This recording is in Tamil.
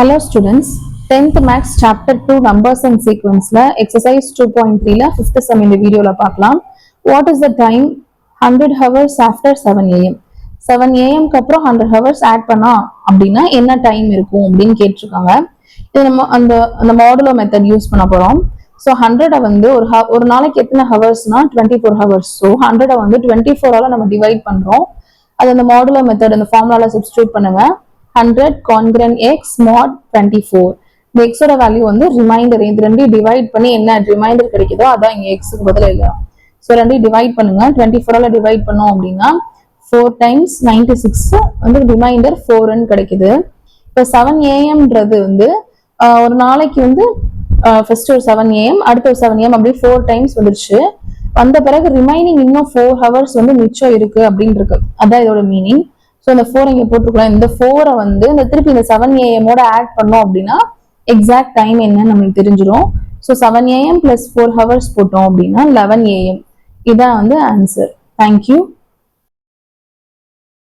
Hello students, 10th Maths Chapter 2 Numbers and Sequence Exercise 2.3 5th sum இந்த வீடியோல பார்க்கலாம். What is the time? 100 hours after 7 am. 7 am க்கு அப்புறம் 100 hours ஆட் பண்ணா அப்படின்னா என்ன டைம் இருக்கும் அப்படின்னு கேட்டிருக்காங்க. இது நம்ம அந்த மாடுலோ மெத்தட் யூஸ் பண்ண போறோம். ஸோ 100 வந்து ஒரு நாளைக்கு எத்தனை ஹவர்ஸ்னா 24 ஹவர்ஸ். ஸோ 100 வந்து 24 நம்ம டிவைட் பண்றோம். அது அந்த மாடுலோ மெத்தட் அந்த ஃபார்முலால சப்ஸ்டிட்யூட் பண்ணுங்க. 100 congruent x mod 24. இந்த x ஓட வேல்யூ வந்து ரிமைண்டர். இது ரெண்டையும் டிவைட் பண்ணி என்ன ரிமைண்டர் கிடைக்குதோ அதான் இங்க x க்கு பதிலா எழுதலாம். ஸோ ரெண்டையும் டிவைட் பண்ணுங்க. 24 டிவைட் பண்ணோம் அப்படின்னா 4 times 96 வந்து ரிமைண்டர் 4ன்னு கிடைக்குது. இப்போ 7 amன்றது வந்து ஒரு நாளைக்கு வந்து ஃபர்ஸ்ட் ஒரு 7 am அடுத்த ஒரு 7 am அப்படியே 4 times வந்துருச்சு. வந்த பிறகு ரிமைனிங் இன்னும் 4 hours வந்து மிச்சம் இருக்கு அப்படின்னு இருக்கு. அதான் இதோட மீனிங். ஸோ இந்த 4 இங்க போட்டுக்கலாம். இந்த 4 வந்து இந்த திருப்பி இந்த 7 am ஓட ஆட் பண்ணோம் அப்படின்னா எக்ஸாக்ட் டைம் என்னன்னு நமக்கு தெரிஞ்சிடும். ஸோ 7 am plus 4 hours போட்டோம் அப்படின்னா 11 am. இதான் வந்து ஆன்சர். தேங்க்யூ.